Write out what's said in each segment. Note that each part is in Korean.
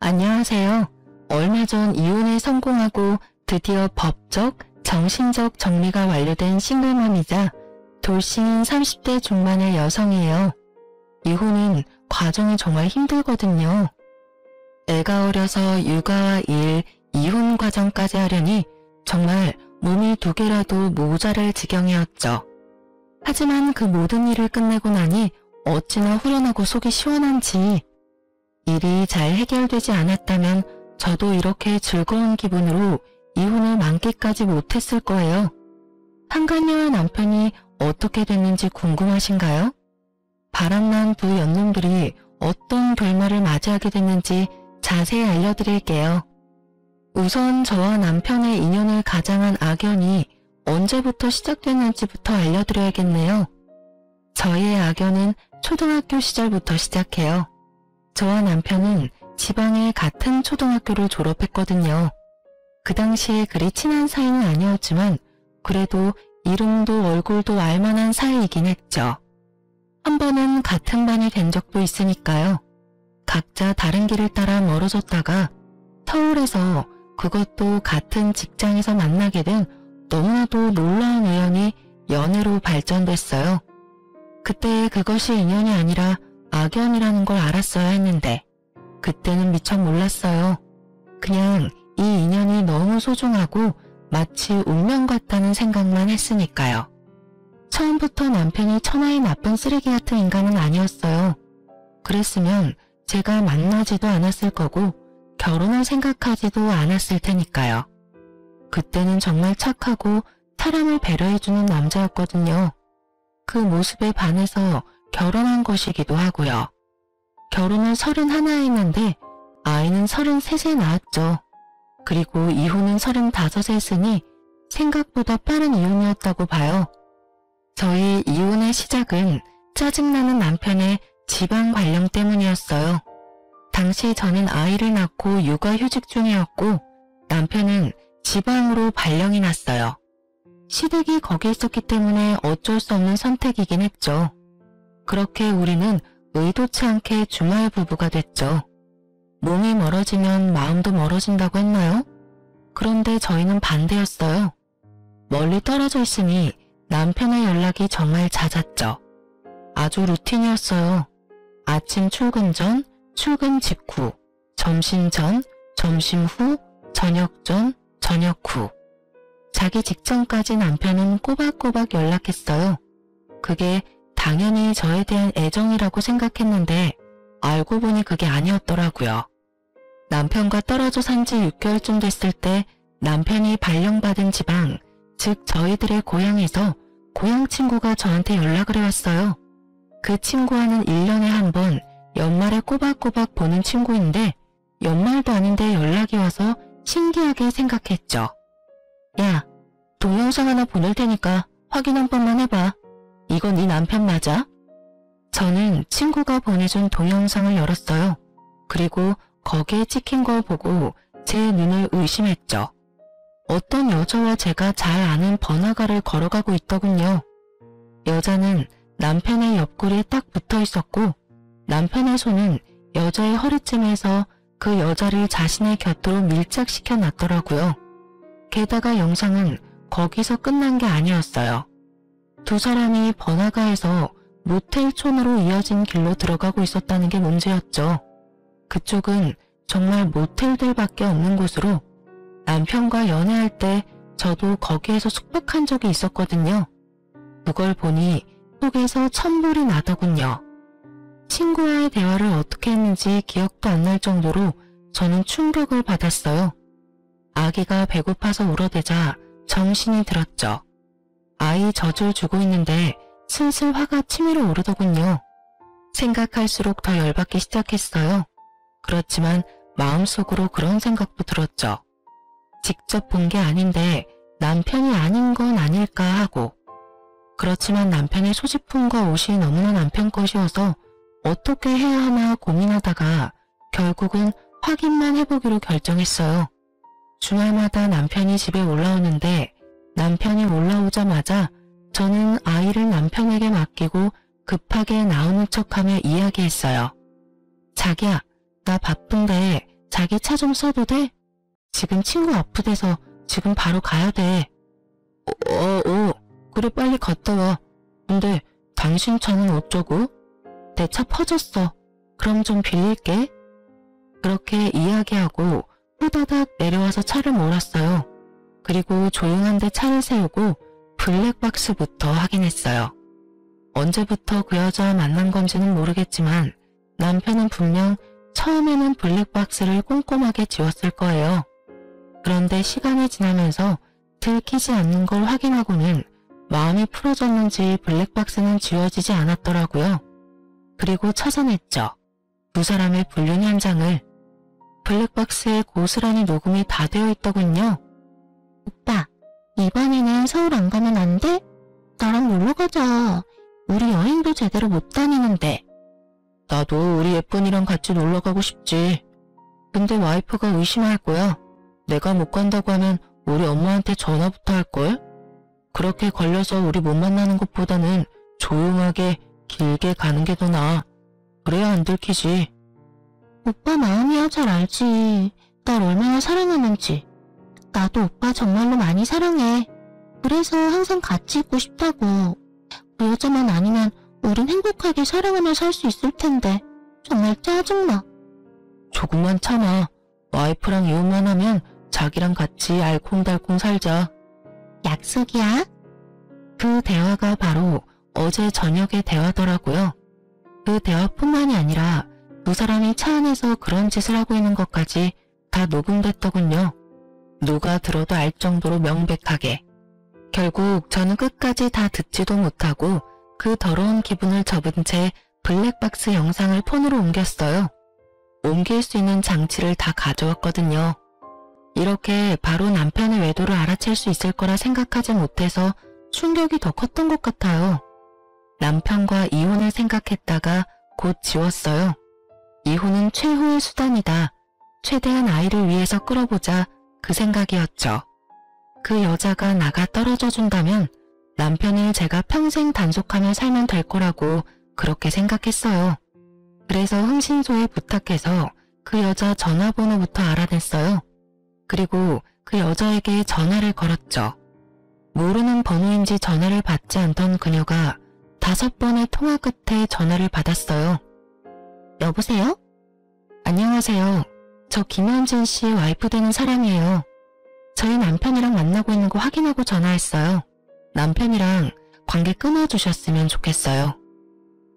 안녕하세요. 얼마 전 이혼에 성공하고 드디어 법적, 정신적 정리가 완료된 싱글맘이자 돌싱인 30대 중반의 여성이에요. 이혼은 과정이 정말 힘들거든요. 애가 어려서 육아와 일, 이혼 과정까지 하려니 정말 몸이 두 개라도 모자랄 지경이었죠. 하지만 그 모든 일을 끝내고 나니 어찌나 후련하고 속이 시원한지. 일이 잘 해결되지 않았다면 저도 이렇게 즐거운 기분으로 이혼을 만끽하지 못했을 거예요. 한간녀와 남편이 어떻게 됐는지 궁금하신가요? 바람난 두 연놈들이 어떤 결말을 맞이하게 됐는지 자세히 알려드릴게요. 우선 저와 남편의 인연을 가장한 악연이 언제부터 시작됐는지부터 알려드려야겠네요. 저희의 악연은 초등학교 시절부터 시작해요. 저와 남편은 지방의 같은 초등학교를 졸업했거든요. 그 당시에 그리 친한 사이는 아니었지만 그래도 이름도 얼굴도 알만한 사이이긴 했죠. 한 번은 같은 반이 된 적도 있으니까요. 각자 다른 길을 따라 멀어졌다가 서울에서 그것도 같은 직장에서 만나게 된 너무나도 놀라운 우연이 연애로 발전됐어요. 그때 그것이 인연이 아니라 악연이라는 걸 알았어야 했는데 그때는 미처 몰랐어요. 그냥 이 인연이 너무 소중하고 마치 운명 같다는 생각만 했으니까요. 처음부터 남편이 천하의 나쁜 쓰레기 같은 인간은 아니었어요. 그랬으면 제가 만나지도 않았을 거고 결혼을 생각하지도 않았을 테니까요. 그때는 정말 착하고 사람을 배려해주는 남자였거든요. 그 모습에 반해서 결혼한 것이기도 하고요. 결혼은 31에 했는데 아이는 33세 낳았죠. 그리고 이혼은 35에 했으니 생각보다 빠른 이혼이었다고 봐요. 저희 이혼의 시작은 짜증나는 남편의 지방 발령 때문이었어요. 당시 저는 아이를 낳고 육아휴직 중이었고 남편은 지방으로 발령이 났어요. 시댁이 거기 있었기 때문에 어쩔 수 없는 선택이긴 했죠. 그렇게 우리는 의도치 않게 주말 부부가 됐죠. 몸이 멀어지면 마음도 멀어진다고 했나요? 그런데 저희는 반대였어요. 멀리 떨어져 있으니 남편의 연락이 정말 잦았죠. 아주 루틴이었어요. 아침 출근 전, 출근 직후, 점심 전, 점심 후, 저녁 전, 저녁 후. 자기 직전까지 남편은 꼬박꼬박 연락했어요. 그게 당연히 저에 대한 애정이라고 생각했는데 알고 보니 그게 아니었더라고요. 남편과 떨어져 산 지 6개월쯤 됐을 때 남편이 발령받은 지방, 즉 저희들의 고향에서 고향 친구가 저한테 연락을 해왔어요. 그 친구와는 1년에 한 번 연말에 꼬박꼬박 보는 친구인데 연말도 아닌데 연락이 와서 신기하게 생각했죠. 야, 동영상 하나 보낼 테니까 확인 한 번만 해봐. 이거 네 남편 맞아? 저는 친구가 보내준 동영상을 열었어요. 그리고 거기에 찍힌 걸 보고 제 눈을 의심했죠. 어떤 여자와 제가 잘 아는 번화가를 걸어가고 있더군요. 여자는 남편의 옆구리에 딱 붙어 있었고 남편의 손은 여자의 허리쯤에서 그 여자를 자신의 곁으로 밀착시켜 놨더라고요. 게다가 영상은 거기서 끝난 게 아니었어요. 두 사람이 번화가에서 모텔촌으로 이어진 길로 들어가고 있었다는 게 문제였죠. 그쪽은 정말 모텔들밖에 없는 곳으로 남편과 연애할 때 저도 거기에서 숙박한 적이 있었거든요. 그걸 보니 속에서 천불이 나더군요. 친구와의 대화를 어떻게 했는지 기억도 안 날 정도로 저는 충격을 받았어요. 아기가 배고파서 울어대자 정신이 들었죠. 아이 젖을 주고 있는데 슬슬 화가 치밀어 오르더군요. 생각할수록 더 열받기 시작했어요. 그렇지만 마음속으로 그런 생각도 들었죠. 직접 본 게 아닌데 남편이 아닌 건 아닐까 하고. 그렇지만 남편의 소지품과 옷이 너무나 남편 것이어서 어떻게 해야 하나 고민하다가 결국은 확인만 해보기로 결정했어요. 주말마다 남편이 집에 올라오는데 남편이 올라오자마자 저는 아이를 남편에게 맡기고 급하게 나오는 척하며 이야기했어요. 자기야, 나 바쁜데 자기 차 좀 써도 돼? 지금 친구 아프대서 지금 바로 가야 돼. 그래 빨리 갔다 와. 근데 당신 차는 어쩌고? 내 차 퍼졌어. 그럼 좀 빌릴게. 그렇게 이야기하고 후다닥 내려와서 차를 몰았어요. 그리고 조용한 데 차를 세우고 블랙박스부터 확인했어요. 언제부터 그 여자와 만난 건지는 모르겠지만 남편은 분명 처음에는 블랙박스를 꼼꼼하게 지웠을 거예요. 그런데 시간이 지나면서 들키지 않는 걸 확인하고는 마음이 풀어졌는지 블랙박스는 지워지지 않았더라고요. 그리고 찾아냈죠. 두 사람의 불륜 현장을. 블랙박스에 고스란히 녹음이 다 되어 있더군요. 오빠, 이번에는 서울 안 가면 안 돼? 나랑 놀러 가자. 우리 여행도 제대로 못 다니는데. 나도 우리 예쁜이랑 같이 놀러 가고 싶지. 근데 와이프가 의심할 거야. 내가 못 간다고 하면 우리 엄마한테 전화부터 할걸? 그렇게 걸려서 우리 못 만나는 것보다는 조용하게 길게 가는 게 더 나아. 그래야 안 들키지. 오빠 마음이야 잘 알지. 날 얼마나 사랑하는지. 나도 오빠 정말로 많이 사랑해. 그래서 항상 같이 있고 싶다고. 그 여자만 아니면 우린 행복하게 사랑하며 살 수 있을 텐데. 정말 짜증나. 조금만 참아. 와이프랑 이혼만 하면 자기랑 같이 알콩달콩 살자. 약속이야? 그 대화가 바로 어제 저녁의 대화더라고요. 그 대화뿐만이 아니라 두 사람이 차 안에서 그런 짓을 하고 있는 것까지 다 녹음됐더군요. 누가 들어도 알 정도로 명백하게. 결국 저는 끝까지 다 듣지도 못하고 그 더러운 기분을 접은 채 블랙박스 영상을 폰으로 옮겼어요. 옮길 수 있는 장치를 다 가져왔거든요. 이렇게 바로 남편의 외도를 알아챌 수 있을 거라 생각하지 못해서 충격이 더 컸던 것 같아요. 남편과 이혼을 생각했다가 곧 지웠어요. 이혼은 최후의 수단이다. 최대한 아이를 위해서 끌어보자 그 생각이었죠. 그 여자가 나가 떨어져 준다면 남편을 제가 평생 단속하며 살면 될 거라고 그렇게 생각했어요. 그래서 흥신소에 부탁해서 그 여자 전화번호부터 알아냈어요. 그리고 그 여자에게 전화를 걸었죠. 모르는 번호인지 전화를 받지 않던 그녀가 5번의 통화 끝에 전화를 받았어요. 여보세요? 안녕하세요. 저 김현진 씨 와이프 되는 사람이에요. 저희 남편이랑 만나고 있는 거 확인하고 전화했어요. 남편이랑 관계 끊어주셨으면 좋겠어요.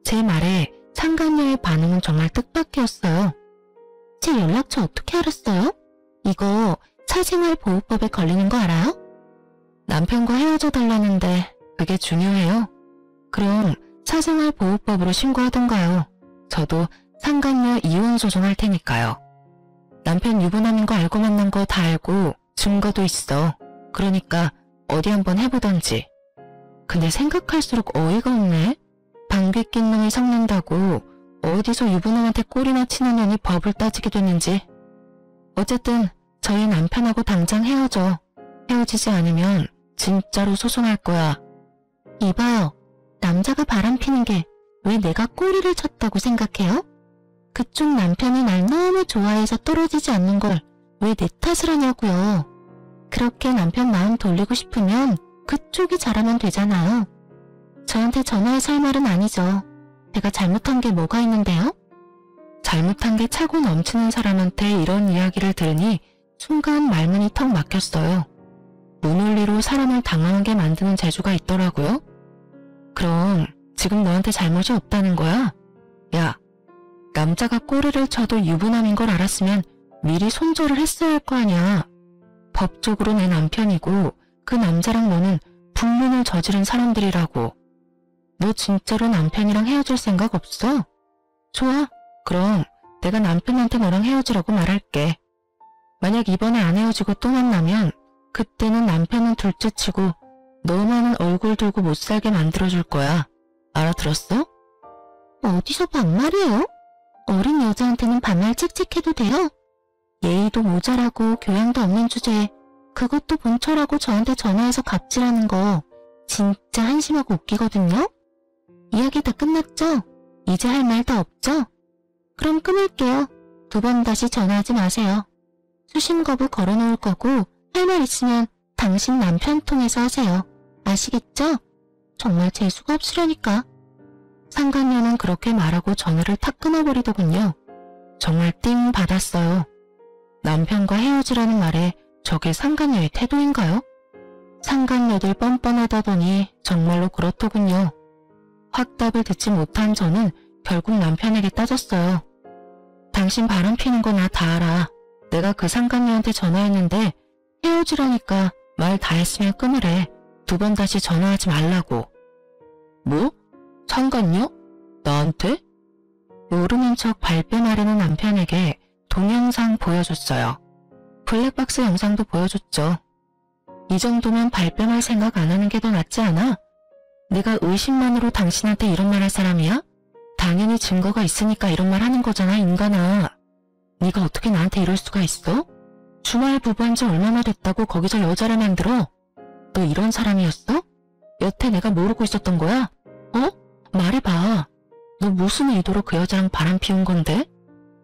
제 말에 상간녀의 반응은 정말 뜻밖이었어요. 제 연락처 어떻게 알았어요? 이거 사생활보호법에 걸리는 거 알아요? 남편과 헤어져 달라는데 그게 중요해요? 그럼 사생활보호법으로 신고하던가요. 저도 상간녀 이혼 소송할 테니까요. 남편 유부남인 거 알고 만난 거 다 알고 증거도 있어. 그러니까 어디 한번 해보던지. 근데 생각할수록 어이가 없네. 방귀 낀 놈이 섞는다고 어디서 유부남한테 꼴이나 치는 년이 법을 따지게 됐는지. 어쨌든 저희 남편하고 당장 헤어져. 헤어지지 않으면 진짜로 소송할 거야. 이봐요. 남자가 바람피는 게 왜 내가 꼬리를 쳤다고 생각해요? 그쪽 남편이 날 너무 좋아해서 떨어지지 않는 걸 왜 내 탓을 하냐고요. 그렇게 남편 마음 돌리고 싶으면 그쪽이 잘하면 되잖아요. 저한테 전화해서 할 말은 아니죠. 제가 잘못한 게 뭐가 있는데요? 잘못한 게 차고 넘치는 사람한테 이런 이야기를 들으니 순간 말문이 턱 막혔어요. 무논리로 사람을 당황하게 만드는 재주가 있더라고요. 그럼 지금 너한테 잘못이 없다는 거야? 야, 남자가 꼬리를 쳐도 유부남인 걸 알았으면 미리 손절을 했어야 할 거 아니야. 법적으로 내 남편이고 그 남자랑 너는 불륜을 저지른 사람들이라고. 너 진짜로 남편이랑 헤어질 생각 없어? 좋아. 그럼 내가 남편한테 너랑 헤어지라고 말할게. 만약 이번에 안 헤어지고 또 만나면 그때는 남편은 둘째치고 너만은 얼굴 들고 못 살게 만들어줄 거야. 알아들었어? 어디서 반말이에요? 어린 여자한테는 반말 칙칙해도 돼요? 예의도 모자라고 교양도 없는 주제에 그것도 본처라고 저한테 전화해서 갑질하는 거 진짜 한심하고 웃기거든요? 이야기 다 끝났죠? 이제 할 말 다 없죠? 그럼 끊을게요. 두 번 다시 전화하지 마세요. 수신 거부 걸어놓을 거고 할 말 있으면 당신 남편 통해서 하세요. 아시겠죠? 정말 재수가 없으려니까. 상간녀는 그렇게 말하고 전화를 탁 끊어버리더군요. 정말 띵 받았어요. 남편과 헤어지라는 말에 저게 상간녀의 태도인가요? 상간녀들 뻔뻔하다더니 정말로 그렇더군요. 확답을 듣지 못한 저는 결국 남편에게 따졌어요. 당신 바람 피는 거 나 다 알아. 내가 그 상간녀한테 전화했는데 헤어지라니까 말 다 했으면 끊으래. 두 번 다시 전화하지 말라고. 뭐? 상간녀? 나한테? 모르는 척 발뺌하려는 남편에게 동영상 보여줬어요. 블랙박스 영상도 보여줬죠. 이 정도면 발뺌할 생각 안 하는 게 더 낫지 않아? 내가 의심만으로 당신한테 이런 말 할 사람이야? 당연히 증거가 있으니까 이런 말 하는 거잖아, 인간아. 네가 어떻게 나한테 이럴 수가 있어? 주말 부부한 지 얼마나 됐다고 거기서 여자를 만들어? 너 이런 사람이었어? 여태 내가 모르고 있었던 거야? 어? 말해봐. 너 무슨 의도로 그 여자랑 바람 피운 건데?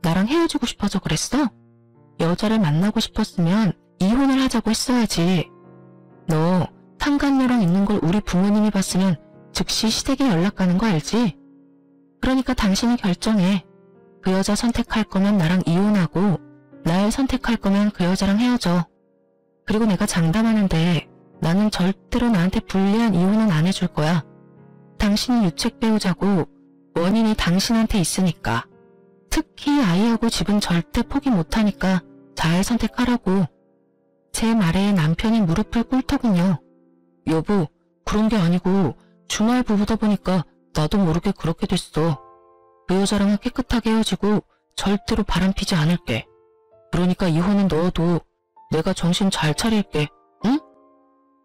나랑 헤어지고 싶어서 그랬어? 여자를 만나고 싶었으면 이혼을 하자고 했어야지. 너 상간녀랑 있는 걸 우리 부모님이 봤으면 즉시 시댁에 연락 가는 거 알지? 그러니까 당신이 결정해. 그 여자 선택할 거면 나랑 이혼하고 날 선택할 거면 그 여자랑 헤어져. 그리고 내가 장담하는데 나는 절대로 나한테 불리한 이혼은 안 해줄 거야. 당신이 유책 배우자고 원인이 당신한테 있으니까. 특히 아이하고 집은 절대 포기 못하니까 잘 선택하라고. 제 말에 남편이 무릎을 꿇더군요. 여보, 그런 게 아니고 주말 부부다 보니까 나도 모르게 그렇게 됐어. 그 여자랑은 깨끗하게 헤어지고 절대로 바람피지 않을게. 그러니까 이혼은 넣어도 내가 정신 잘 차릴게. 응?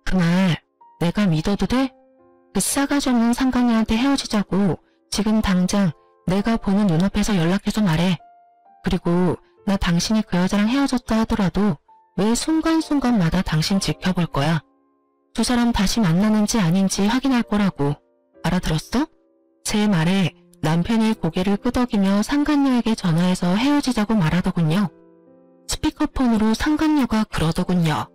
그날 내가 믿어도 돼? 그 싸가지 없는 상간녀한테 헤어지자고 지금 당장 내가 보는 눈앞에서 연락해서 말해. 그리고 나 당신이 그 여자랑 헤어졌다 하더라도 매 순간순간마다 당신 지켜볼 거야. 두 사람 다시 만나는지 아닌지 확인할 거라고. 알아들었어? 제 말에 남편이 고개를 끄덕이며 상간녀에게 전화해서 헤어지자고 말하더군요. 스피커폰으로 상간녀가 그러더군요.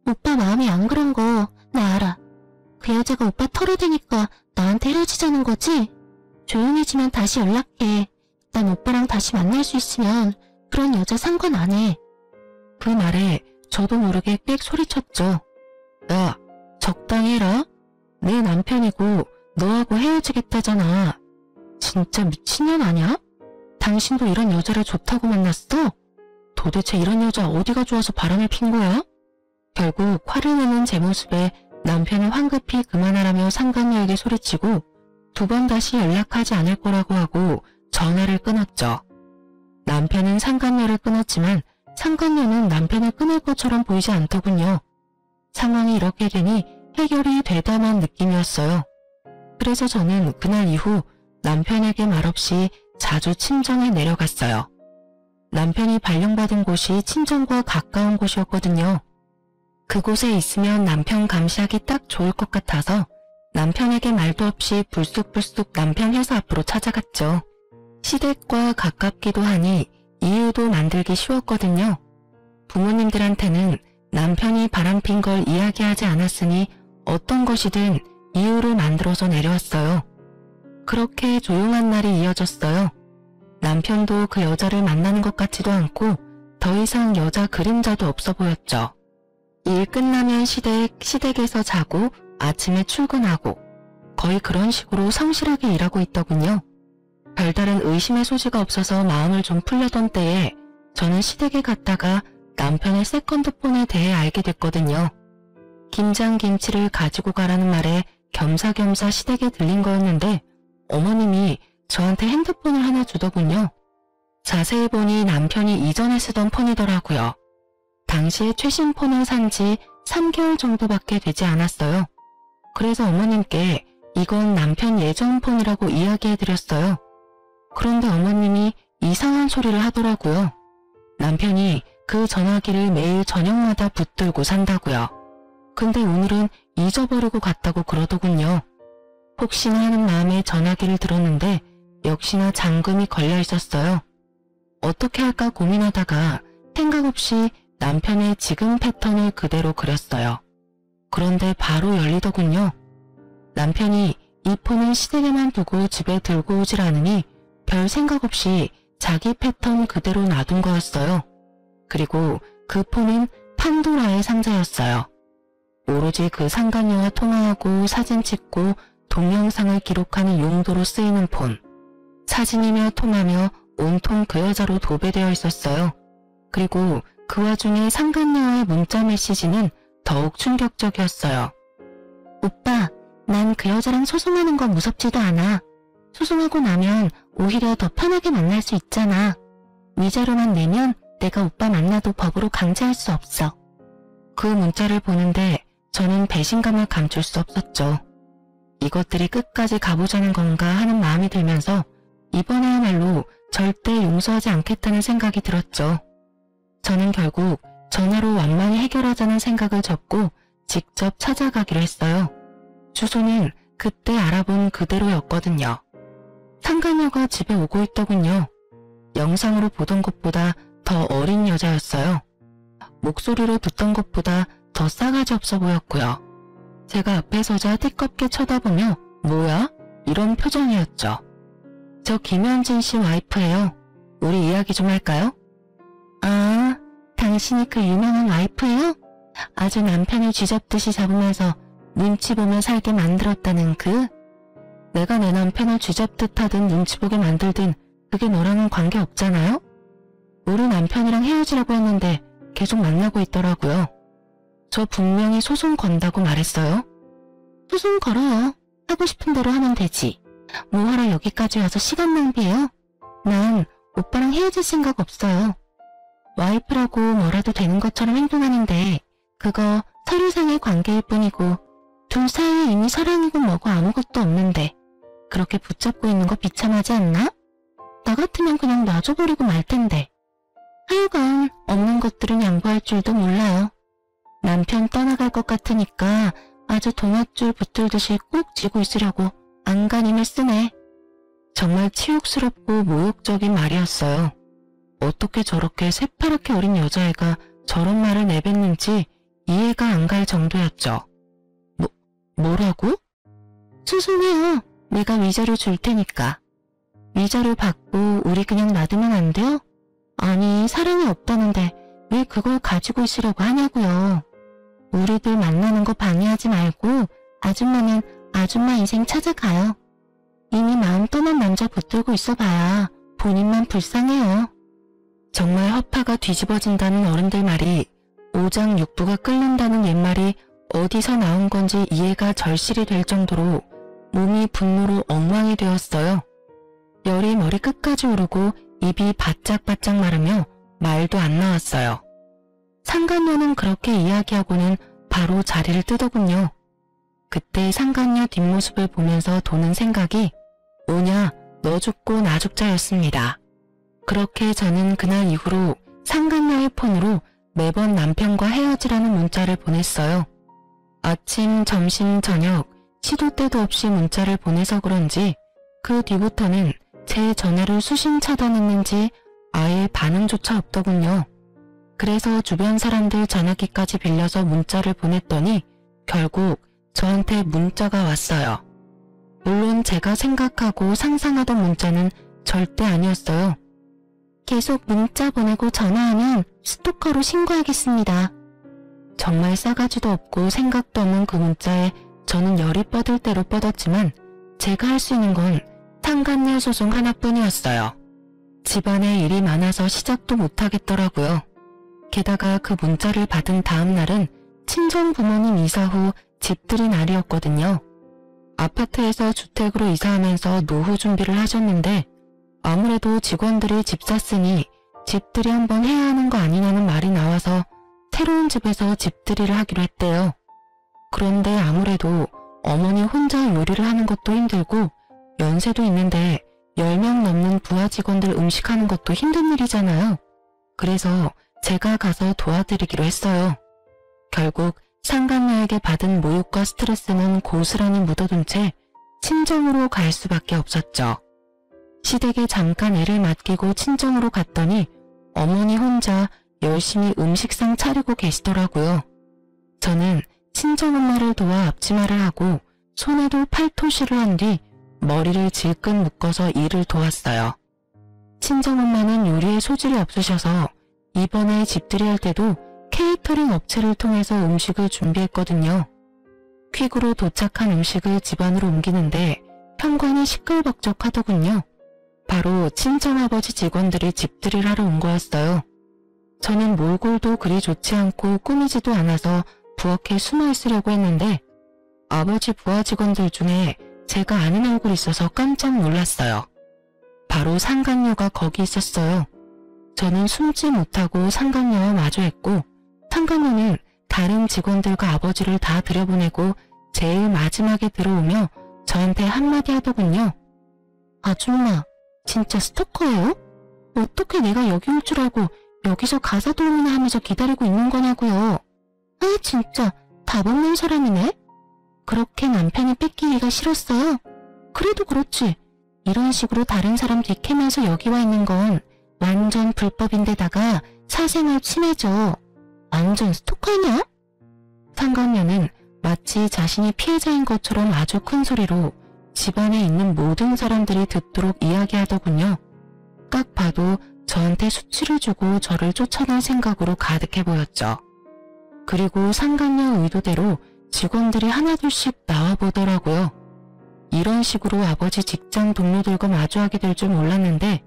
오빠 마음이 안 그런 거 나 알아. 그 여자가 오빠 털어대니까 나한테 헤어지자는 거지? 조용해지면 다시 연락해. 난 오빠랑 다시 만날 수 있으면 그런 여자 상관 안 해. 그 말에 저도 모르게 꽥 소리쳤죠. 야, 적당히 해라. 내 남편이고 너하고 헤어지겠다잖아. 진짜 미친년 아냐? 당신도 이런 여자를 좋다고 만났어? 도대체 이런 여자 어디가 좋아서 바람을 핀 거야? 결국 화를 내는 제 모습에 남편은 황급히 그만하라며 상간녀에게 소리치고 두 번 다시 연락하지 않을 거라고 하고 전화를 끊었죠. 남편은 상간녀를 끊었지만 상간녀는 남편을 끊을 것처럼 보이지 않더군요. 상황이 이렇게 되니 해결이 되다만 느낌이었어요. 그래서 저는 그날 이후 남편에게 말없이 자주 친정에 내려갔어요. 남편이 발령받은 곳이 친정과 가까운 곳이었거든요. 그곳에 있으면 남편 감시하기 딱 좋을 것 같아서 남편에게 말도 없이 불쑥불쑥 남편 회사 앞으로 찾아갔죠. 시댁과 가깝기도 하니 이유도 만들기 쉬웠거든요. 부모님들한테는 남편이 바람핀 걸 이야기하지 않았으니 어떤 것이든 이유를 만들어서 내려왔어요. 그렇게 조용한 날이 이어졌어요. 남편도 그 여자를 만나는 것 같지도 않고 더 이상 여자 그림자도 없어 보였죠. 일 끝나면 시댁에서 자고 아침에 출근하고 거의 그런 식으로 성실하게 일하고 있더군요. 별다른 의심의 소지가 없어서 마음을 좀 풀려던 때에 저는 시댁에 갔다가 남편의 세컨드폰에 대해 알게 됐거든요. 김장김치를 가지고 가라는 말에 겸사겸사 시댁에 들린 거였는데 어머님이 저한테 핸드폰을 하나 주더군요. 자세히 보니 남편이 이전에 쓰던 폰이더라고요. 당시에 최신 폰을 산 지 3개월 정도밖에 되지 않았어요. 그래서 어머님께 이건 남편 예전 폰이라고 이야기해드렸어요. 그런데 어머님이 이상한 소리를 하더라고요. 남편이 그 전화기를 매일 저녁마다 붙들고 산다고요. 근데 오늘은 잊어버리고 갔다고 그러더군요. 혹시나 하는 마음에 전화기를 들었는데 역시나 잠금이 걸려 있었어요. 어떻게 할까 고민하다가 생각 없이 남편의 지금 패턴을 그대로 그렸어요. 그런데 바로 열리더군요. 남편이 이 폰을 시댁에만 두고 집에 들고 오질 않으니 별 생각 없이 자기 패턴 그대로 놔둔 거였어요. 그리고 그 폰은 판도라의 상자였어요. 오로지 그 상간녀와 통화하고 사진 찍고 동영상을 기록하는 용도로 쓰이는 폰. 사진이며 통화며 온통 그 여자로 도배되어 있었어요. 그리고 그 와중에 상간녀와의 문자 메시지는 더욱 충격적이었어요. 오빠, 난 그 여자랑 소송하는 거 무섭지도 않아. 소송하고 나면 오히려 더 편하게 만날 수 있잖아. 위자료만 내면 내가 오빠 만나도 법으로 강제할 수 없어. 그 문자를 보는데 저는 배신감을 감출 수 없었죠. 이것들이 끝까지 가보자는 건가 하는 마음이 들면서 이번에야말로 절대 용서하지 않겠다는 생각이 들었죠. 저는 결국 전화로 완만히 해결하자는 생각을 접고 직접 찾아가기로 했어요. 주소는 그때 알아본 그대로였거든요. 상간녀가 집에 오고 있더군요. 영상으로 보던 것보다 더 어린 여자였어요. 목소리로 듣던 것보다 더 싸가지 없어 보였고요. 제가 앞에 서자 띠껍게 쳐다보며 뭐야? 이런 표정이었죠. 저 김현진 씨 와이프예요. 우리 이야기 좀 할까요? 아, 당신이 그 유명한 와이프예요? 아주 남편을 쥐잡듯이 잡으면서 눈치 보며 살게 만들었다는 그? 내가 내 남편을 쥐잡듯 하든 눈치 보게 만들든 그게 너랑은 관계 없잖아요? 우리 남편이랑 헤어지라고 했는데 계속 만나고 있더라고요. 저 분명히 소송 건다고 말했어요. 소송 걸어요. 하고 싶은 대로 하면 되지. 뭐하러 여기까지 와서 시간 낭비해요? 난 오빠랑 헤어질 생각 없어요. 와이프라고 뭐라도 되는 것처럼 행동하는데 그거 서류상의 관계일 뿐이고 둘 사이에 이미 사랑이고 뭐고 아무것도 없는데 그렇게 붙잡고 있는 거 비참하지 않나? 나 같으면 그냥 놔줘버리고 말 텐데. 하여간 없는 것들은 양보할 줄도 몰라요. 남편 떠나갈 것 같으니까 아주 동아줄 붙들듯이 꼭 쥐고 있으려고 안간힘을 쓰네. 정말 치욕스럽고 모욕적인 말이었어요. 어떻게 저렇게 새파랗게 어린 여자애가 저런 말을 내뱉는지 이해가 안 갈 정도였죠. 뭐라고? 소송해요. 내가 위자료 줄 테니까. 위자료 받고 우리 그냥 놔두면 안 돼요? 아니, 사랑이 없다는데 왜 그걸 가지고 있으려고 하냐고요. 우리들 만나는 거 방해하지 말고 아줌마는 아줌마 인생 찾아가요. 이미 마음 떠난 남자 붙들고 있어봐야 본인만 불쌍해요. 정말 허파가 뒤집어진다는 어른들 말이 오장육부가 끓는다는 옛말이 어디서 나온 건지 이해가 절실히 될 정도로 몸이 분노로 엉망이 되었어요. 열이 머리 끝까지 오르고 입이 바짝바짝 마르며 말도 안 나왔어요. 상간녀는 그렇게 이야기하고는 바로 자리를 뜨더군요. 그때 상간녀 뒷모습을 보면서 도는 생각이 뭐냐, 너 죽고 나 죽자였습니다. 그렇게 저는 그날 이후로 상간녀의 폰으로 매번 남편과 헤어지라는 문자를 보냈어요. 아침, 점심, 저녁 시도 때도 없이 문자를 보내서 그런지 그 뒤부터는 제 전화를 수신 차단했는지 아예 반응조차 없더군요. 그래서 주변 사람들 전화기까지 빌려서 문자를 보냈더니 결국 저한테 문자가 왔어요. 물론 제가 생각하고 상상하던 문자는 절대 아니었어요. 계속 문자 보내고 전화하면 스토커로 신고하겠습니다. 정말 싸가지도 없고 생각도 없는 그 문자에 저는 열이 뻗을 대로 뻗었지만 제가 할 수 있는 건 상간녀 소송 하나뿐이었어요. 집안에 일이 많아서 시작도 못하겠더라고요. 게다가 그 문자를 받은 다음 날은 친정 부모님 이사 후 집들이 날이었거든요. 아파트에서 주택으로 이사하면서 노후 준비를 하셨는데 아무래도 직원들이 집 샀으니 집들이 한번 해야 하는 거 아니냐는 말이 나와서 새로운 집에서 집들이를 하기로 했대요. 그런데 아무래도 어머니 혼자 요리를 하는 것도 힘들고 연세도 있는데 10명 넘는 부하 직원들 음식하는 것도 힘든 일이잖아요. 그래서 제가 가서 도와드리기로 했어요. 결국 상간녀에게 받은 모욕과 스트레스는 고스란히 묻어둔 채 친정으로 갈 수밖에 없었죠. 시댁에 잠깐 애를 맡기고 친정으로 갔더니 어머니 혼자 열심히 음식상 차리고 계시더라고요. 저는 친정엄마를 도와 앞치마를 하고 손에도 팔토시를 한 뒤 머리를 질끈 묶어서 일을 도왔어요. 친정엄마는 요리에 소질이 없으셔서 이번에 집들이 할 때도 케이터링 업체를 통해서 음식을 준비했거든요. 퀵으로 도착한 음식을 집안으로 옮기는데 현관이 시끌벅적하더군요. 바로 친정아버지 직원들이 집들이를 하러 온 거였어요. 저는 몰골도 그리 좋지 않고 꾸미지도 않아서 부엌에 숨어 있으려고 했는데 아버지 부하 직원들 중에 제가 아는 얼굴이 있어서 깜짝 놀랐어요. 바로 상간녀가 거기 있었어요. 저는 숨지 못하고 상간녀와 마주했고 상간녀는 다른 직원들과 아버지를 다 들여보내고 제일 마지막에 들어오며 저한테 한마디 하더군요. 아줌마, 진짜 스토커예요? 어떻게 내가 여기 올 줄 알고 여기서 가사 도우미나 하면서 기다리고 있는 거냐고요. 아, 진짜 답 없는 사람이네. 그렇게 남편이 뺏기기가 싫었어요. 그래도 그렇지. 이런 식으로 다른 사람 뒤캐면서 여기 와 있는 건 완전 불법인데다가 사생활 침해죠. 완전 스토커냐? 상간녀는 마치 자신이 피해자인 것처럼 아주 큰 소리로 집안에 있는 모든 사람들이 듣도록 이야기하더군요. 딱 봐도 저한테 수치를 주고 저를 쫓아낼 생각으로 가득해 보였죠. 그리고 상간녀 의도대로 직원들이 하나둘씩 나와보더라고요. 이런 식으로 아버지 직장 동료들과 마주하게 될 줄 몰랐는데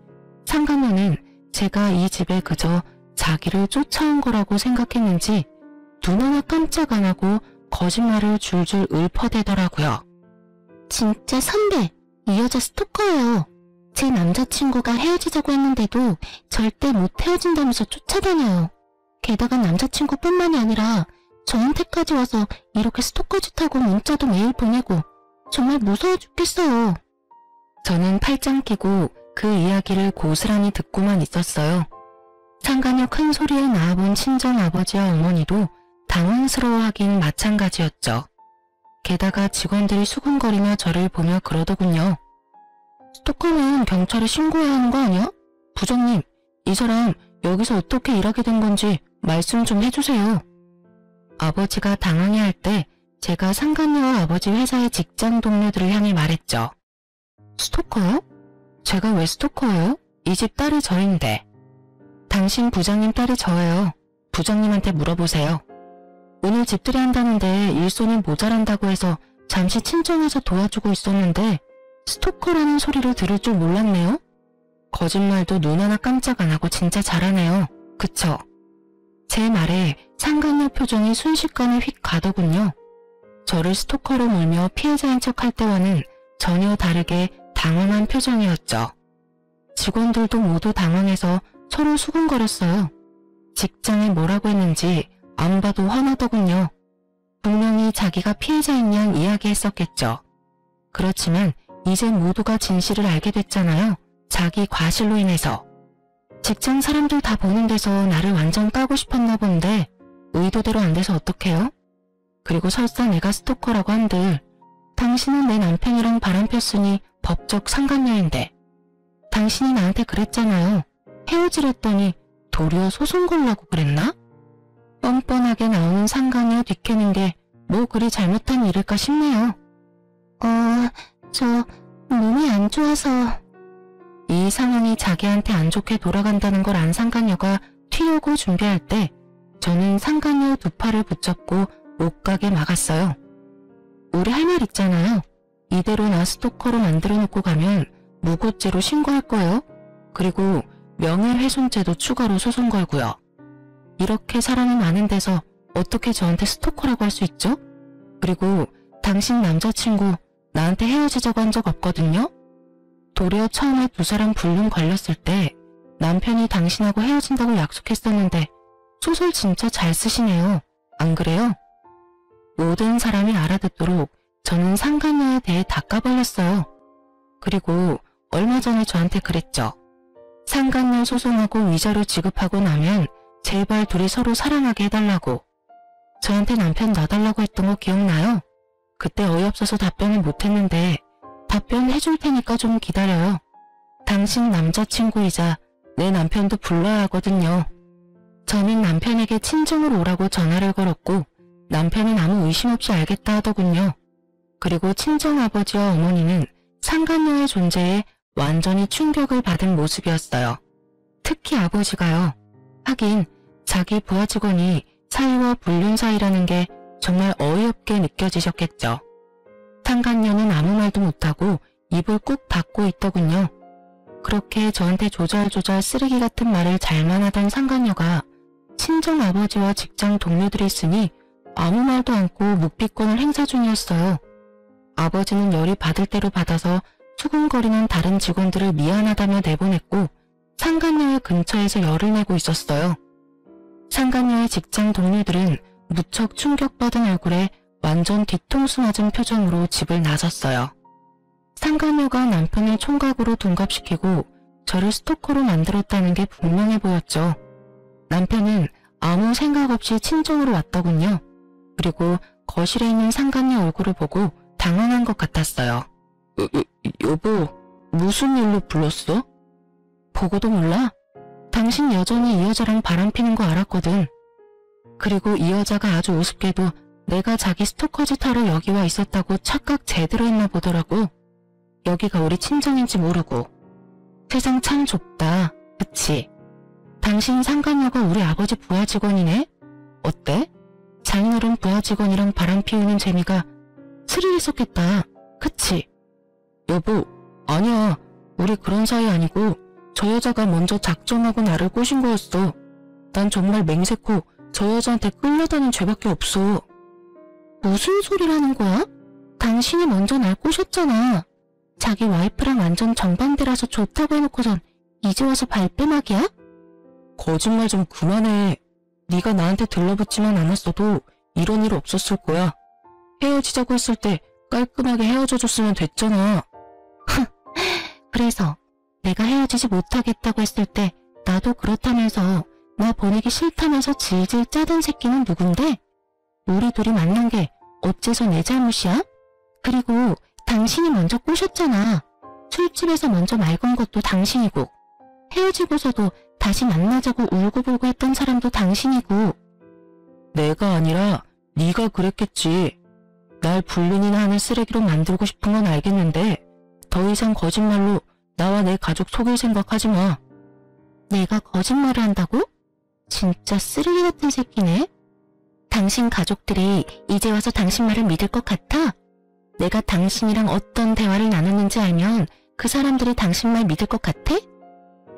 상간녀는 제가 이 집에 그저 자기를 쫓아온 거라고 생각했는지 눈 하나 깜짝 안 하고 거짓말을 줄줄 읊어대더라고요. 진짜 선배, 이 여자 스토커예요. 제 남자친구가 헤어지자고 했는데도 절대 못 헤어진다면서 쫓아다녀요. 게다가 남자친구뿐만이 아니라 저한테까지 와서 이렇게 스토커 짓하고 문자도 매일 보내고 정말 무서워 죽겠어요. 저는 팔짱 끼고 그 이야기를 고스란히 듣고만 있었어요. 상간녀 큰 소리에 나와본 친정아버지와 어머니도 당황스러워하긴 마찬가지였죠. 게다가 직원들이 수군거리며 저를 보며 그러더군요. 스토커는 경찰에 신고해야 하는 거 아니야? 부장님, 이 사람 여기서 어떻게 일하게 된 건지 말씀 좀 해주세요. 아버지가 당황해할 때 제가 상간녀와 아버지 회사의 직장 동료들을 향해 말했죠. 스토커요? 제가 왜 스토커예요? 이 집 딸이 저인데. 당신 부장님 딸이 저예요. 부장님한테 물어보세요. 오늘 집들이 한다는데 일손이 모자란다고 해서 잠시 친정에서 도와주고 있었는데 스토커라는 소리를 들을 줄 몰랐네요. 거짓말도 눈 하나 깜짝 안 하고 진짜 잘하네요. 그쵸? 제 말에 상간녀 표정이 순식간에 휙 가더군요. 저를 스토커로 몰며 피해자인 척할 때와는 전혀 다르게 당황한 표정이었죠. 직원들도 모두 당황해서 서로 수군거렸어요. 직장에 뭐라고 했는지 안 봐도 화나더군요. 분명히 자기가 피해자인 양 이야기했었겠죠. 그렇지만 이제 모두가 진실을 알게 됐잖아요. 자기 과실로 인해서. 직장 사람들 다 보는 데서 나를 완전 까고 싶었나 본데 의도대로 안 돼서 어떡해요? 그리고 설사 내가 스토커라고 한들 당신은 내 남편이랑 바람 폈으니 법적 상간녀인데 당신이 나한테 그랬잖아요. 헤어지랬더니 도리어 소송 걸라고 그랬나? 뻔뻔하게 나오는 상간녀 뒤캐는 게 뭐 그리 잘못한 일일까 싶네요. 저 몸이 안 좋아서... 이 상황이 자기한테 안 좋게 돌아간다는 걸 안 상간녀가 튀우고 준비할 때 저는 상간녀 두 팔을 붙잡고 못 가게 막았어요. 우리 할 말 있잖아요. 이대로 나 스토커로 만들어 놓고 가면 무고죄로 신고할 거예요. 그리고 명예훼손죄도 추가로 소송 걸고요. 이렇게 사람이 많은 데서 어떻게 저한테 스토커라고 할 수 있죠? 그리고 당신 남자친구 나한테 헤어지자고 한 적 없거든요? 도리어 처음에 두 사람 불륜 걸렸을 때 남편이 당신하고 헤어진다고 약속했었는데 소설 진짜 잘 쓰시네요. 안 그래요? 모든 사람이 알아듣도록 저는 상간녀에 대해 다 까발렸어요. 그리고 얼마 전에 저한테 그랬죠. 상간녀 소송하고 위자료 지급하고 나면 제발 둘이 서로 사랑하게 해달라고. 저한테 남편 놔달라고 했던 거 기억나요? 그때 어이없어서 답변을 못했는데 답변 해줄 테니까 좀 기다려요. 당신 남자친구이자 내 남편도 불러야 하거든요. 저는 남편에게 친정으로 오라고 전화를 걸었고 남편은 아무 의심 없이 알겠다 하더군요. 그리고 친정아버지와 어머니는 상간녀의 존재에 완전히 충격을 받은 모습이었어요. 특히 아버지가요. 하긴 자기 부하 직원이 사위와 불륜 사이라는 게 정말 어이없게 느껴지셨겠죠. 상간녀는 아무 말도 못하고 입을 꾹 닫고 있더군요. 그렇게 저한테 조잘조잘 쓰레기 같은 말을 잘만 하던 상간녀가 친정아버지와 직장 동료들이 있으니 아무 말도 않고 묵비권을 행사 중이었어요. 아버지는 열이 받을 대로 받아서 수군거리는 다른 직원들을 미안하다며 내보냈고 상간녀의 근처에서 열을 내고 있었어요. 상간녀의 직장 동료들은 무척 충격받은 얼굴에 완전 뒤통수 맞은 표정으로 집을 나섰어요. 상간녀가 남편을 총각으로 둔갑시키고 저를 스토커로 만들었다는 게 분명해 보였죠. 남편은 아무 생각 없이 친정으로 왔더군요. 그리고 거실에 있는 상간녀 얼굴을 보고 당황한 것 같았어요. 여보, 무슨 일로 불렀어? 보고도 몰라? 당신 여전히 이 여자랑 바람피는 거 알았거든. 그리고 이 여자가 아주 우습게도 내가 자기 스토커짓 하러 여기 와 있었다고 착각 제대로 했나 보더라고. 여기가 우리 친정인지 모르고. 세상 참 좁다. 그치? 당신 상간녀가 우리 아버지 부하 직원이네? 어때? 장인어른 부하 직원이랑 바람 피우는 재미가 스릴했었겠다. 그치? 여보, 아니야. 우리 그런 사이 아니고 저 여자가 먼저 작정하고 나를 꼬신 거였어. 난 정말 맹세코 저 여자한테 끌려다닌 죄밖에 없어. 무슨 소리라는 거야? 당신이 먼저 날 꼬셨잖아. 자기 와이프랑 완전 정반대라서 좋다고 해놓고선 이제 와서 발뺌하기야? 거짓말 좀 그만해. 네가 나한테 들러붙지만 않았어도 이런 일 없었을 거야. 헤어지자고 했을 때 깔끔하게 헤어져줬으면 됐잖아. 그래서 내가 헤어지지 못하겠다고 했을 때 나도 그렇다면서 나 보내기 싫다면서 질질 짜던 새끼는 누군데? 우리 둘이 만난 게 어째서 내 잘못이야? 그리고 당신이 먼저 꼬셨잖아. 술집에서 먼저 말 건 것도 당신이고 헤어지고서도 다시 만나자고 울고불고 했던 사람도 당신이고. 내가 아니라 네가 그랬겠지. 날 불륜이나 하는 쓰레기로 만들고 싶은 건 알겠는데 더 이상 거짓말로 나와 내 가족 속일 생각하지 마. 내가 거짓말을 한다고? 진짜 쓰레기 같은 새끼네. 당신 가족들이 이제 와서 당신 말을 믿을 것 같아? 내가 당신이랑 어떤 대화를 나눴는지 알면 그 사람들이 당신 말 믿을 것 같아?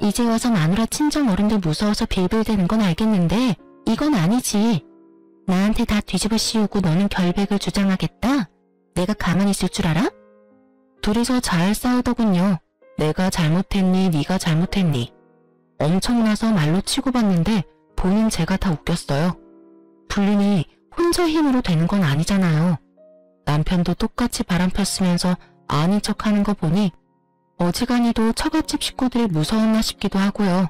이제 와서 마누라 친정 어른들 무서워서 빌빌대는 건 알겠는데 이건 아니지. 나한테 다 뒤집어 씌우고 너는 결백을 주장하겠다? 내가 가만히 있을 줄 알아? 둘이서 잘 싸우더군요. 내가 잘못했니 네가 잘못했니. 엄청나서 말로 치고받는데 보는 제가 다 웃겼어요. 불륜이 혼자 힘으로 되는 건 아니잖아요. 남편도 똑같이 바람 폈으면서 아닌 척하는 거 보니 어지간히도 처갓집 식구들이 무서웠나 싶기도 하고요.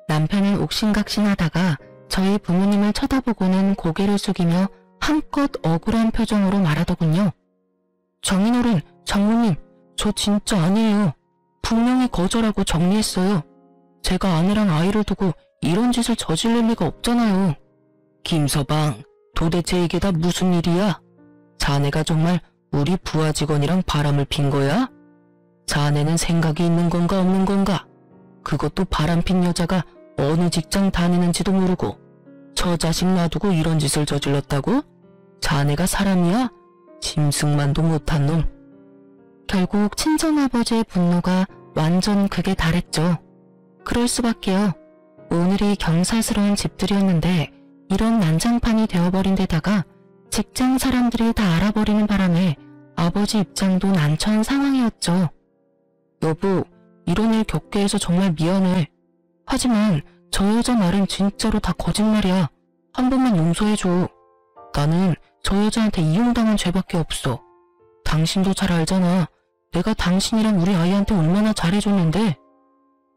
남편은 옥신각신하다가 저희 부모님을 쳐다보고는 고개를 숙이며 한껏 억울한 표정으로 말하더군요. 장인어른, 장모님, 저 진짜 아니에요. 분명히 거절하고 정리했어요. 제가 아내랑 아이를 두고 이런 짓을 저지를 리가 없잖아요. 김서방, 도대체 이게 다 무슨 일이야? 자네가 정말 우리 부하 직원이랑 바람을 핀 거야? 자네는 생각이 있는 건가 없는 건가? 그것도 바람핀 여자가 어느 직장 다니는지도 모르고 저 자식 놔두고 이런 짓을 저질렀다고? 자네가 사람이야? 짐승만도 못한 놈. 결국 친정아버지의 분노가 완전 극에 달했죠. 그럴 수밖에요. 오늘이 경사스러운 집들이었는데 이런 난장판이 되어버린 데다가 직장 사람들이 다 알아버리는 바람에 아버지 입장도 난처한 상황이었죠. 여보, 이런 일 겪게 해서 정말 미안해. 하지만 저 여자 말은 진짜로 다 거짓말이야. 한 번만 용서해줘. 나는 저 여자한테 이용당한 죄밖에 없어. 당신도 잘 알잖아. 내가 당신이랑 우리 아이한테 얼마나 잘해줬는데.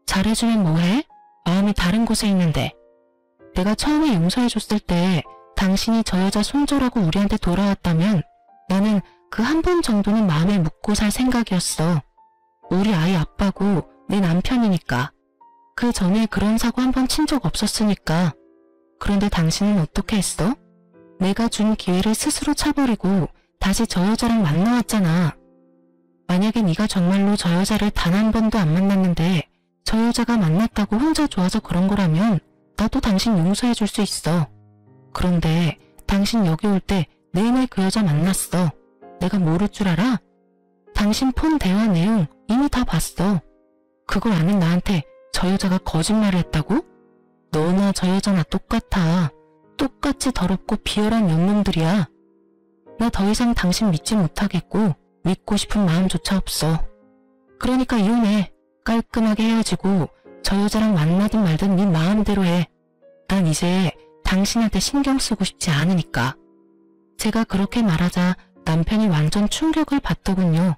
잘해주면 뭐해? 마음이 다른 곳에 있는데. 내가 처음에 용서해줬을 때 당신이 저 여자 손절하고 우리한테 돌아왔다면 나는 그 한 번 정도는 마음에 묻고 살 생각이었어. 우리 아이 아빠고 내 남편이니까. 그 전에 그런 사고 한 번 친 적 없었으니까. 그런데 당신은 어떻게 했어? 내가 준 기회를 스스로 차버리고 다시 저 여자랑 만나왔잖아. 만약에 네가 정말로 저 여자를 단 한 번도 안 만났는데 저 여자가 만났다고 혼자 좋아서 그런 거라면 나도 당신 용서해 줄 수 있어. 그런데 당신 여기 올 때 내내 그 여자 만났어. 내가 모를 줄 알아? 당신 폰 대화 내용 이미 다 봤어. 그걸 아는 나한테 저 여자가 거짓말을 했다고? 너나 저 여자나 똑같아. 똑같이 더럽고 비열한 년놈들이야. 나 더 이상 당신 믿지 못하겠고 믿고 싶은 마음조차 없어. 그러니까 이혼해. 깔끔하게 헤어지고 저 여자랑 만나든 말든 네 마음대로 해. 난 이제 당신한테 신경 쓰고 싶지 않으니까. 제가 그렇게 말하자 남편이 완전 충격을 받더군요.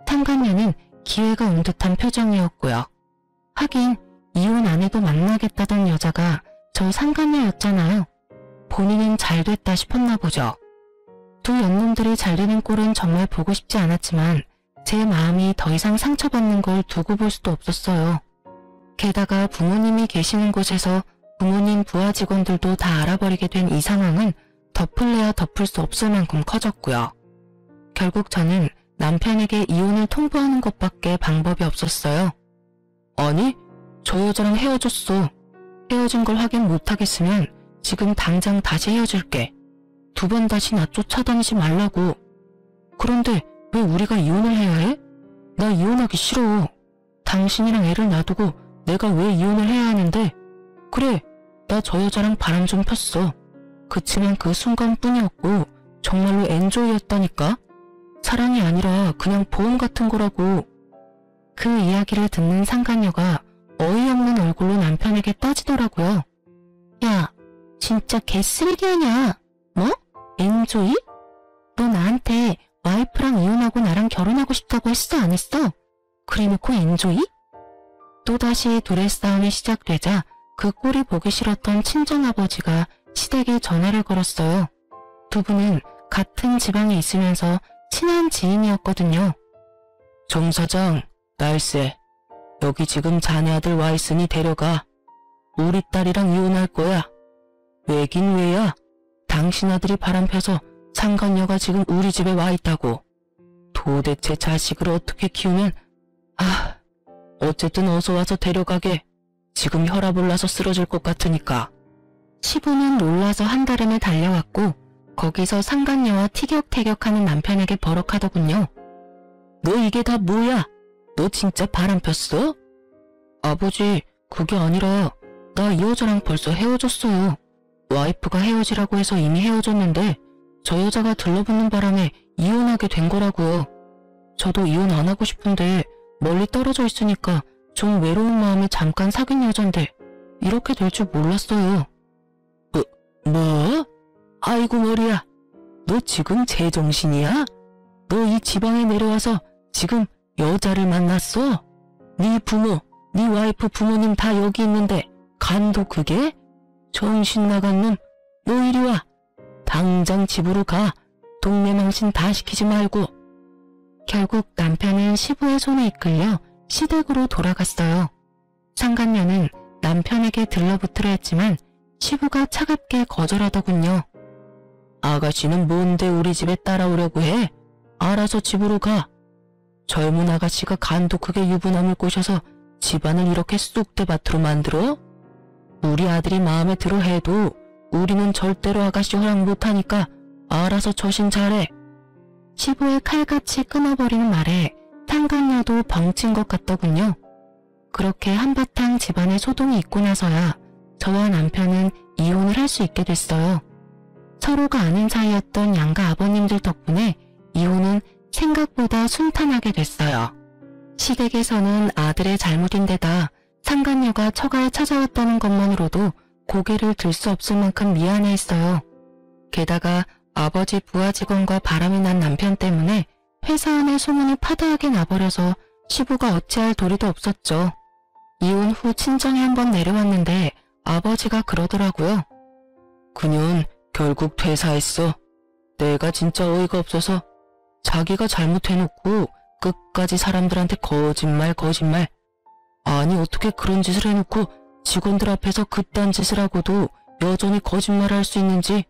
상간녀는 기회가 온 듯한 표정이었고요. 하긴 이혼 안 해도 만나겠다던 여자가 저 상간녀였잖아요. 본인은 잘 됐다 싶었나 보죠. 두 연놈들이 잘 되는 꼴은 정말 보고 싶지 않았지만 제 마음이 더 이상 상처받는 걸 두고 볼 수도 없었어요. 게다가 부모님이 계시는 곳에서 부모님 부하 직원들도 다 알아버리게 된 이 상황은 덮을래야 덮을 수 없을 만큼 커졌고요. 결국 저는 남편에게 이혼을 통보하는 것밖에 방법이 없었어요. 아니, 저 여자랑 헤어졌어. 헤어진 걸 확인 못하겠으면 지금 당장 다시 헤어질게. 두 번 다시 나 쫓아다니지 말라고. 그런데 왜 우리가 이혼을 해야 해? 나 이혼하기 싫어. 당신이랑 애를 놔두고 내가 왜 이혼을 해야 하는데? 그래, 나 저 여자랑 바람 좀 폈어. 그치만 그 순간뿐이었고 정말로 엔조이였다니까? 사랑이 아니라 그냥 보험 같은 거라고. 그 이야기를 듣는 상간녀가 어이없는 얼굴로 남편에게 따지더라고요. 야, 진짜 개쓰레기 아냐? 뭐? 엔조이? 너 나한테 와이프랑 이혼하고 나랑 결혼하고 싶다고 했어 안 했어? 그래놓고 엔조이? 또다시 둘의 싸움이 시작되자 그 꼴이 보기 싫었던 친정아버지가 시댁에 전화를 걸었어요. 두 분은 같은 지방에 있으면서 친한 지인이었거든요. 정 사장, 날쌔. 여기 지금 자네 아들 와 있으니 데려가. 우리 딸이랑 이혼할 거야. 왜긴 왜야? 당신 아들이 바람펴서 상간녀가 지금 우리 집에 와 있다고. 도대체 자식을 어떻게 키우면... 어쨌든 어서 와서 데려가게. 지금 혈압 올라서 쓰러질 것 같으니까. 시부는 놀라서 한달음에 달려왔고 거기서 상간녀와 티격태격하는 남편에게 버럭하더군요. 너 이게 다 뭐야? 너 진짜 바람 폈어? 아버지, 그게 아니라 나 이 여자랑 벌써 헤어졌어요. 와이프가 헤어지라고 해서 이미 헤어졌는데 저 여자가 들러붙는 바람에 이혼하게 된 거라고요. 저도 이혼 안 하고 싶은데 멀리 떨어져 있으니까 좀 외로운 마음에 잠깐 사귄 여잔데 이렇게 될 줄 몰랐어요. 뭐? 아이고 머리야. 너 지금 제정신이야? 너 이 지방에 내려와서 지금 여자를 만났어? 네 부모, 네 와이프 부모님 다 여기 있는데 간도 그게? 정신 나간 놈, 너 이리 와. 당장 집으로 가. 동네 망신 다 시키지 말고. 결국 남편은 시부의 손에 이끌려 시댁으로 돌아갔어요. 상간녀는 남편에게 들러붙으려 했지만 시부가 차갑게 거절하더군요. 아가씨는 뭔데 우리 집에 따라오려고 해? 알아서 집으로 가. 젊은 아가씨가 간도 크게 유부남을 꼬셔서 집안을 이렇게 쑥대밭으로 만들어? 우리 아들이 마음에 들어 해도 우리는 절대로 아가씨 허락 못하니까 알아서 처신 잘해. 시부의 칼같이 끊어버리는 말에 상간녀도 벙친 것 같더군요. 그렇게 한바탕 집안에 소동이 있고 나서야 저와 남편은 이혼을 할 수 있게 됐어요. 서로가 아는 사이였던 양가 아버님들 덕분에 이혼은 생각보다 순탄하게 됐어요. 시댁에서는 아들의 잘못인데다 상간녀가 처가에 찾아왔다는 것만으로도 고개를 들 수 없을 만큼 미안해했어요. 게다가 아버지 부하 직원과 바람이 난 남편 때문에 회사 안에 소문이 파다하게 나버려서 시부가 어찌할 도리도 없었죠. 이혼 후 친정에 한번 내려왔는데 아버지가 그러더라고요. 그년 결국 퇴사했어. 내가 진짜 어이가 없어서 자기가 잘못해놓고 끝까지 사람들한테 거짓말. 아니 어떻게 그런 짓을 해놓고 직원들 앞에서 그딴 짓을 하고도 여전히 거짓말을 할 수 있는지.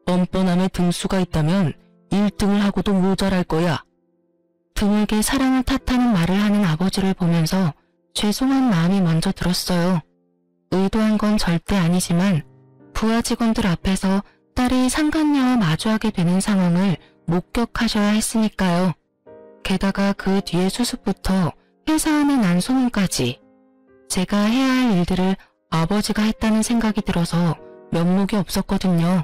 뻔뻔함에 등수가 있다면 1등을 하고도 모자랄 거야. 드물게 사랑을 탓하는 말을 하는 아버지를 보면서 죄송한 마음이 먼저 들었어요. 의도한 건 절대 아니지만 부하 직원들 앞에서 딸이 상간녀와 마주하게 되는 상황을 목격하셔야 했으니까요. 게다가 그 뒤에 수습부터 회사 안에 난 소문까지. 제가 해야 할 일들을 아버지가 했다는 생각이 들어서 면목이 없었거든요.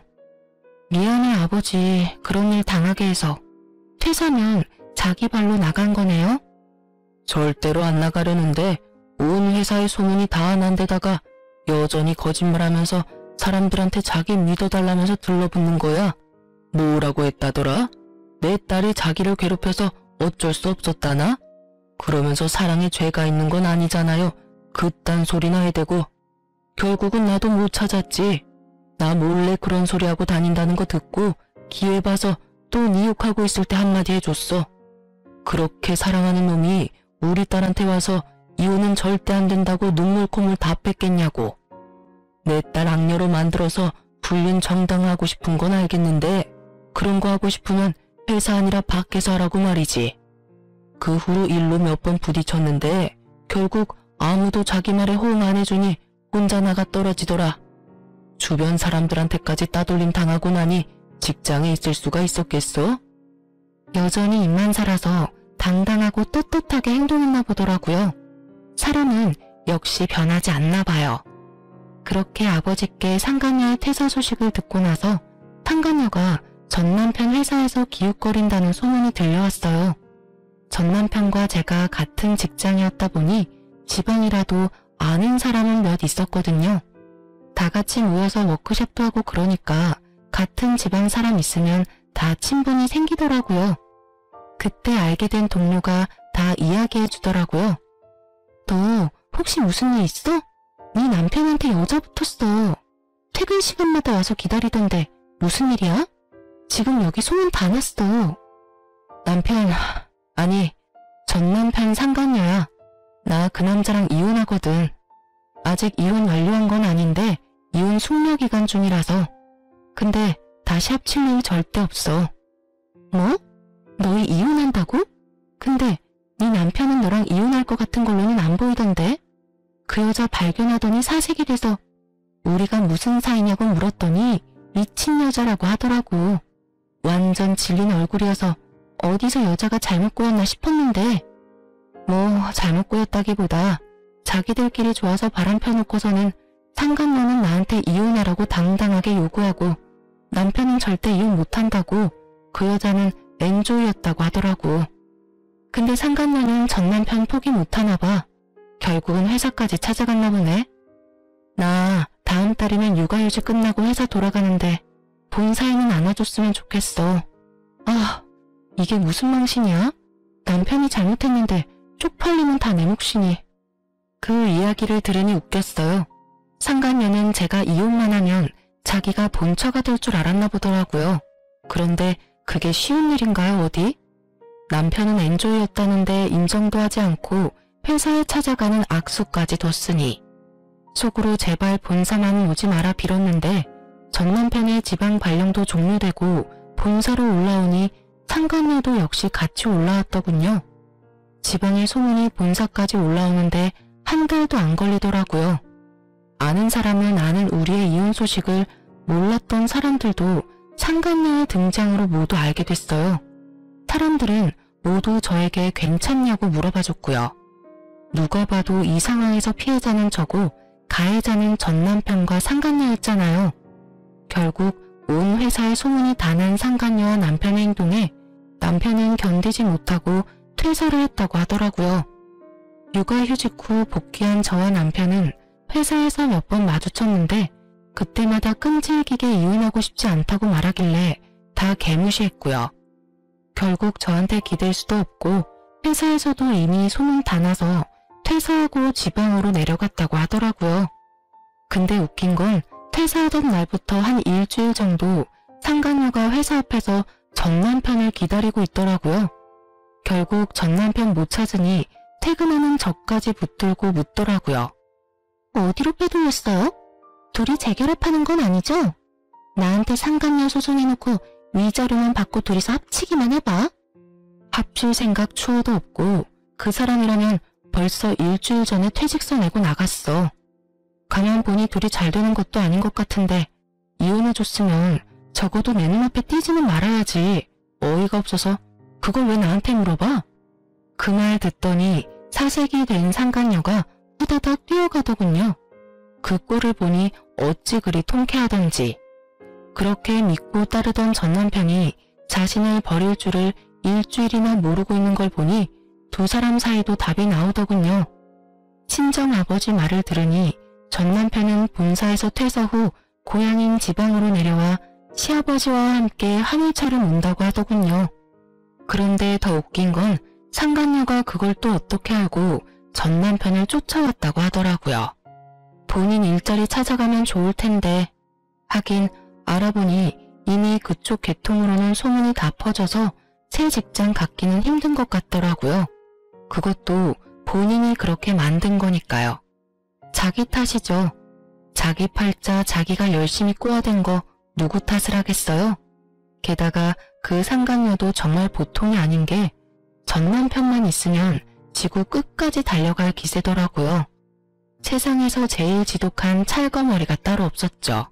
미안해 아버지, 그런 일 당하게 해서. 퇴사면 자기 발로 나간 거네요? 절대로 안 나가려는데 온 회사의 소문이 다 난 데다가 여전히 거짓말하면서 사람들한테 자기 믿어달라면서 들러붙는 거야. 뭐라고 했다더라? 내 딸이 자기를 괴롭혀서 어쩔 수 없었다나? 그러면서 사랑에 죄가 있는 건 아니잖아요. 그딴 소리나 해대고. 결국은 나도 못 찾았지. 나 몰래 그런 소리하고 다닌다는 거 듣고 기회 봐서 또 네 욕하고 있을 때 한마디 해줬어. 그렇게 사랑하는 놈이 우리 딸한테 와서 이혼은 절대 안 된다고 눈물 콧물 다 뺐겠냐고. 내 딸 악녀로 만들어서 불륜 정당화하고 싶은 건 알겠는데 그런 거 하고 싶으면 회사 아니라 밖에서 하라고 말이지. 그 후로 일로 몇 번 부딪혔는데 결국 아무도 자기 말에 호응 안 해주니 혼자 나가 떨어지더라. 주변 사람들한테까지 따돌림 당하고 나니 직장에 있을 수가 있었겠어? 여전히 입만 살아서 당당하고 떳떳하게 행동했나 보더라고요. 사람은 역시 변하지 않나 봐요. 그렇게 아버지께 상간녀의 퇴사 소식을 듣고 나서 상간녀가 전 남편 회사에서 기웃거린다는 소문이 들려왔어요. 전 남편과 제가 같은 직장이었다 보니 지방이라도 아는 사람은 몇 있었거든요. 다 같이 모여서 워크숍도 하고 그러니까 같은 지방 사람 있으면 다 친분이 생기더라고요. 그때 알게 된 동료가 다 이야기해 주더라고요. 너 혹시 무슨 일 있어? 네 남편한테 여자 붙었어. 퇴근 시간마다 와서 기다리던데 무슨 일이야? 지금 여기 소문 다 났어. 남편, 아니 전 남편 상간녀야. 나 그 남자랑 이혼하거든. 아직 이혼 완료한 건 아닌데 이혼 숙려 기간 중이라서. 근데 다시 합칠 일이 절대 없어. 뭐? 너희 이혼한다고? 근데 네 남편은 너랑 이혼할 것 같은 걸로는 안 보이던데? 그 여자 발견하더니 사색이 돼서 우리가 무슨 사이냐고 물었더니 미친 여자라고 하더라고. 완전 질린 얼굴이어서 어디서 여자가 잘못 꼬였나 싶었는데 뭐 잘못 꼬였다기보다 자기들끼리 좋아서 바람 펴놓고서는 상간녀는 나한테 이혼하라고 당당하게 요구하고 남편은 절대 이혼 못한다고 그 여자는 엔조이였다고 하더라고. 근데 상간녀는 전 남편 포기 못하나 봐. 결국은 회사까지 찾아갔나 보네. 나 다음 달이면 육아휴직 끝나고 회사 돌아가는데 본사에는 안아줬으면 좋겠어. 아, 이게 무슨 망신이야? 남편이 잘못했는데 쪽팔리면 다 내 몫이니. 그 이야기를 들으니 웃겼어요. 상간녀는 제가 이혼만 하면 자기가 본처가 될 줄 알았나 보더라고요. 그런데 그게 쉬운 일인가요, 어디? 남편은 엔조이였다는데 인정도 하지 않고 회사에 찾아가는 악수까지 뒀으니. 속으로 제발 본사만 오지 마라 빌었는데 전 남편의 지방 발령도 종료되고 본사로 올라오니 상간녀도 역시 같이 올라왔더군요. 지방의 소문이 본사까지 올라오는데 한 달도 안 걸리더라고요. 아는 사람은 아는 우리의 이혼 소식을 몰랐던 사람들도 상간녀의 등장으로 모두 알게 됐어요. 사람들은 모두 저에게 괜찮냐고 물어봐줬고요. 누가 봐도 이 상황에서 피해자는 저고 가해자는 전 남편과 상간녀였잖아요. 결국 온 회사의 소문이 다 난 상간녀와 남편의 행동에 남편은 견디지 못하고 퇴사를 했다고 하더라고요. 육아휴직 후 복귀한 저와 남편은 회사에서 몇 번 마주쳤는데 그때마다 끈질기게 이혼하고 싶지 않다고 말하길래 다 개무시했고요. 결국 저한테 기댈 수도 없고 회사에서도 이미 소문 다 나서 퇴사하고 지방으로 내려갔다고 하더라고요. 근데 웃긴 건 퇴사하던 날부터 한 일주일 정도 상간녀가 회사 앞에서 전 남편을 기다리고 있더라고요. 결국 전 남편 못 찾으니 퇴근하는 저까지 붙들고 묻더라고요. 어디로 빼돌렸어요? 둘이 재결합하는 건 아니죠? 나한테 상간녀 소송해놓고 위자료만 받고 둘이서 합치기만 해봐. 합칠 생각 추호도 없고 그 사람이라면 벌써 일주일 전에 퇴직서 내고 나갔어. 가만 보니 둘이 잘 되는 것도 아닌 것 같은데 이혼해줬으면 적어도 내 눈앞에 띄지는 말아야지. 어이가 없어서 그걸 왜 나한테 물어봐? 그 말 듣더니 사색이 된 상간녀가 후다닥 뛰어가더군요. 그 꼴을 보니 어찌 그리 통쾌하던지. 그렇게 믿고 따르던 전 남편이 자신을 버릴 줄을 일주일이나 모르고 있는 걸 보니 두 사람 사이도 답이 나오더군요. 친정아버지 말을 들으니 전 남편은 본사에서 퇴사 후 고향인 지방으로 내려와 시아버지와 함께 화물차를 몬다고 하더군요. 그런데 더 웃긴 건 상간녀가 그걸 또 어떻게 알고 전 남편을 쫓아왔다고 하더라고요. 본인 일자리 찾아가면 좋을 텐데. 하긴 알아보니 이미 그쪽 계통으로는 소문이 다 퍼져서 새 직장 갖기는 힘든 것 같더라고요. 그것도 본인이 그렇게 만든 거니까요. 자기 탓이죠. 자기 팔자 자기가 열심히 꼬아댄 거 누구 탓을 하겠어요? 게다가 그 상간녀도 정말 보통이 아닌 게 전 남편만 있으면 지구 끝까지 달려갈 기세더라고요. 세상에서 제일 지독한 찰거머리가 따로 없었죠.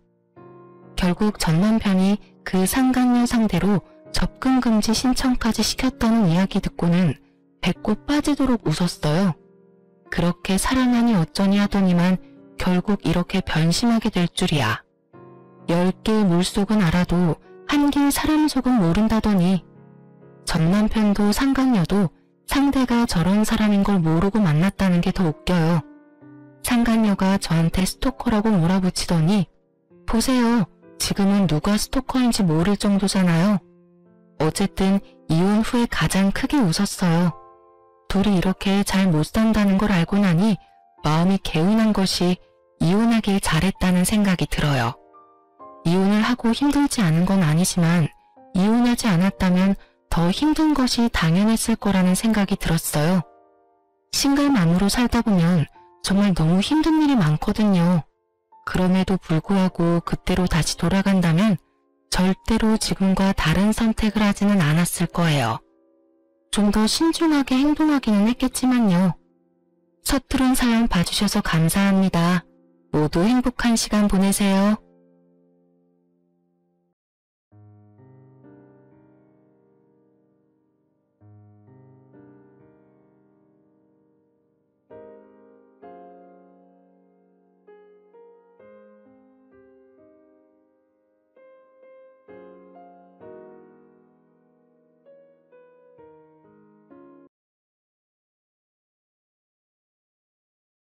결국 전 남편이 그 상간녀 상대로 접근 금지 신청까지 시켰다는 이야기 듣고는 배꼽 빠지도록 웃었어요. 그렇게 사랑하니 어쩌니 하더니만 결국 이렇게 변심하게 될 줄이야. 10개의 물속은 알아도 한길 사람 속은 모른다더니. 전 남편도 상간녀도 상대가 저런 사람인 걸 모르고 만났다는 게 더 웃겨요. 상간녀가 저한테 스토커라고 몰아붙이더니 보세요. 지금은 누가 스토커인지 모를 정도잖아요. 어쨌든 이혼 후에 가장 크게 웃었어요. 둘이 이렇게 잘 못 산다는 걸 알고 나니 마음이 개운한 것이 이혼하길 잘했다는 생각이 들어요. 이혼을 하고 힘들지 않은 건 아니지만 이혼하지 않았다면 더 힘든 것이 당연했을 거라는 생각이 들었어요. 싱글맘으로 살다 보면 정말 너무 힘든 일이 많거든요. 그럼에도 불구하고 그때로 다시 돌아간다면 절대로 지금과 다른 선택을 하지는 않았을 거예요. 좀 더 신중하게 행동하기는 했겠지만요. 서투른 사연 봐주셔서 감사합니다. 모두 행복한 시간 보내세요.